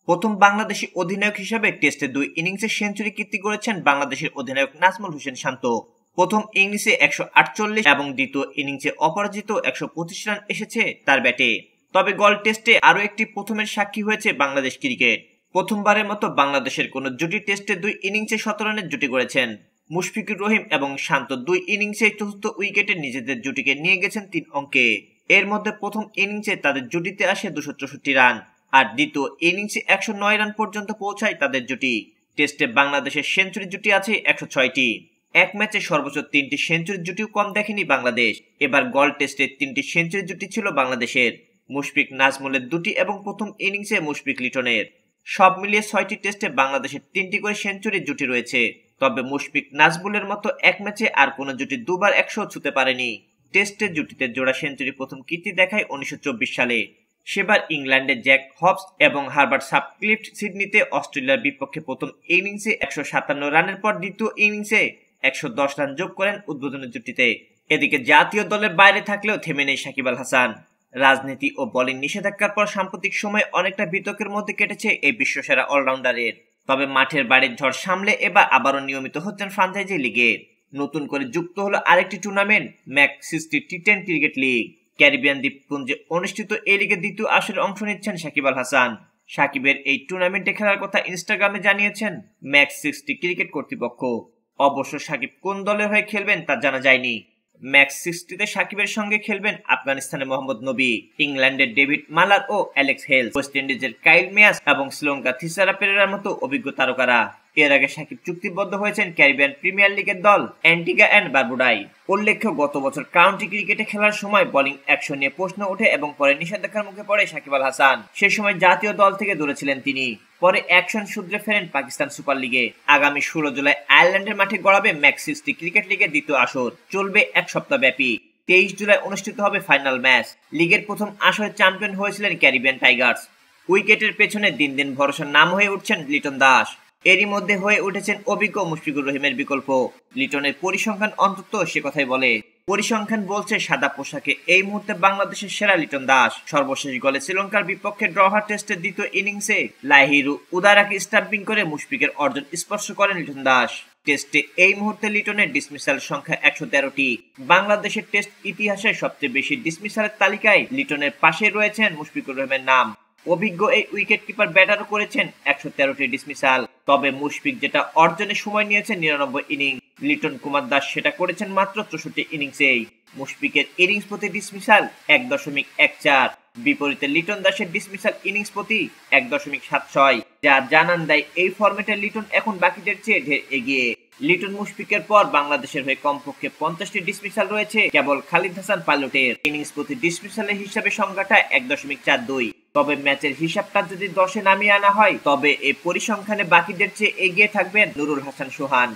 প্রথম বাংলাদেশি অধিনায়ক হিসেবে টেস্টে 2 ইনিংসে সেঞ্চুরি কীর্তি করেছেন বাংলাদেশের অধিনায়ক নাজমুল হোসেন শান্ত। প্রথম ইনিংসে 148 এবং দ্বিতীয় ইনিংসে অপরাজিত 125 রান এসেছে তার ব্যাটে। তবে গল টেস্টে আরও একটি প্রথমের সাক্ষী হয়েছে বাংলাদেশ ক্রিকেট। প্রথমবারের মতো বাংলাদেশের কোন জুটি টেস্টে 2 ইনিংসে 17 রানের জুটি করেছেন। মুশফিকুর রহিম এবং শান্ত 2 ইনিংসে চতুর্থ উইকেটে নিজেদের জুটিকে নিয়ে গেছেন 3 অঙ্কে। এর মধ্যে প্রথম ইনিংসে তাদের জুটিতে আসে 264 রান, আর দ্বিতীয় ইনিংসে 109 রান পর্যন্ত পৌঁছায় তাদের জুটি। টেস্টে বাংলাদেশের সেঞ্চুরি জুটি আছে 106টি। এক ম্যাচে সর্বোচ্চ 3টি সেঞ্চুরি জুটিও কম দেখেনি বাংলাদেশ। এবার গল টেস্টে 3টি সেঞ্চুরি জুটি ছিল বাংলাদেশের, মুশফিক নাজমুলের 2টি এবং প্রথম ইনিংসে মুশফিক লিটনের। সব মিলিয়ে 6টি টেস্টে বাংলাদেশের 3টি করে সেঞ্চুরির জুটি রয়েছে। তবে মুশফিক নাজমুলের মতো এক ম্যাচে আর কোনো জুটি দুবার 100 ছুঁতে পারেনি। টেস্টের জুটিতে জোড়া সেঞ্চুরি প্রথম কীর্তি দেখায় 1924 সালে। সেবার ইংল্যান্ডের জ্যাক হবস এবং হার্বার্ট সাটক্লিফ সিডনিতে অস্ট্রেলিয়ার বিপক্ষে প্রথম ইনিংসে 157 রানের পর দ্বিতীয় ইনিংসে 110 রান যোগ করেন উদ্বোধনী জুটিতে। এদিকে জাতীয় দলের বাইরে থাকলেও থেমে নেই সাকিব আল হাসান। রাজনীতি ও বোলিং নিষেধাজ্ঞার পর সাম্প্রতিক সময়ে অনেকটা বিতর্কের মধ্যে কেটেছে এই বিশ্বসেরা অলরাউন্ডারের। তবে মাঠের বাইরের ঝড় সামলে এবার আবারও নিয়মিত হচ্ছেন ফ্রাঞ্চাইজি লিগে। নতুন করে যুক্ত হলো আরেকটি tournament, Max 60 T ten cricket league. Caribbean দ্বীপপুঞ্জে অনুষ্ঠিত এই লিগের দ্বিতীয় আসরে অংশ নিচ্ছেন সাকিব আল হাসান। সাকিবের এই টুর্নামেন্টে খেলার কথা ইনস্টাগ্রামে জানিয়েছেন ম্যাক 60 ক্রিকেট কর্তৃপক্ষ। অবশ্য সাকিব কোন দলের হয়ে খেলবেন তা জানা যায়নি। ম্যাক্স 60তে সাকিবের সঙ্গে খেলবেন আফগানিস্তানের মোহাম্মদ নবী, ইংল্যান্ডের ডেভিড মালার ও অ্যালেক্স হেলস, ওয়েস্ট ইন্ডিজের কাইল মেয়াস এবং শ্রীলঙ্কা থিসারা পেরেরার মতো অভিজ্ঞ তারকারা। এর আগে সাকিব চুক্তিবদ্ধ হয়েছেন ক্যারিবিয়ান প্রিমিয়ার লিগের দল অ্যান্টিগা অ্যান্ড বারবুডায়। উল্লেখ্য, গত বছর কাউন্টি ক্রিকেটে খেলার সময় বোলিং অ্যাকশন নিয়ে প্রশ্ন ওঠে এবং পরে নিষেধাজ্ঞার মুখে পড়ে সাকিব আল হাসান। সে সময় জাতীয় দল থেকে দূরে ছিলেন তিনি। পরে অ্যাকশন সূত্রে ফেরেন পাকিস্তান সুপার লিগে। আগামী 16 জুলাই আয়ারল্যান্ডের মাঠে গড়াবে ম্যাক 60 ক্রিকেট লিগের দ্বিতীয় আসর। চলবে এক সপ্তাহ ব্যাপী। 23 জুলাই অনুষ্ঠিত হবে ফাইনাল ম্যাচ। লিগের প্রথম আসরে চ্যাম্পিয়ন হয়েছিলেন ক্যারিবিয়ান টাইগার্স। উইকেটের পেছনে দিন দিন ভরসার নাম হয়ে উঠছেন লিটন দাস। এরই মধ্যে হয়ে উঠেছেন অভিজ্ঞ মুশফিকুর রহিমের বিকল্প। লিটনের পরিসংখ্যান অন্তত সে কথাই বলে। পরিসংখ্যান বলছে সাদা পোশাকে এই মুহূর্তে বাংলাদেশের সেরা লিটন দাস। সর্বশেষ গলে শ্রীলঙ্কার বিপক্ষে ড্র হওয়া টেস্টের দ্বিতীয় ইনিংসে লাহিরু উদারাকে স্টাম্পিং করে মুশফিকের অর্জন স্পর্শ করেন লিটন দাস। টেস্টে এই মুহূর্তে লিটনের ডিসমিসাল সংখ্যা 113টি। বাংলাদেশের টেস্ট ইতিহাসের সবচেয়ে বেশি ডিসমিসালের তালিকায় লিটনের পাশে রয়েছেন মুশফিকুর রহিমের নাম। অভিজ্ঞ এই উইকেট কিপার ব্যাটারও করেছেন 113টি ডিসমিসাল। তবে মুশফিক যেটা অর্জনে সময় নিয়েছেন 99 ইনিংস, লিটন কুমার দাস সেটা করেছেন মাত্র 64 ইনিংসেই। মুশফিকের ইনিংস প্রতি ডিসমিসাল 1.14, বিপরীতে লিটন দাসের ডিসমিসাল ইনিংস প্রতি 1.76, যা জানান দেয় এই ফরম্যাটে লিটন এখন বাকিদের চেয়ে ঢের এগিয়ে। লিটন মুশফিকের পর বাংলাদেশের হয়ে কমপক্ষে 50টি ডিসমিসাল রয়েছে কেবল খালিদ হাসান পাইলটের। ইনিংস প্রতি ডিসমিসালের হিসাবে সংখ্যাটা 1.42। তবে ম্যাচের হিসাবটা যদি 10-এ নামিয়ে আনা হয় তবে এই পরিসংখ্যানে বাকিদের চেয়ে এগিয়ে থাকবেন নুরুল হাসান সোহান।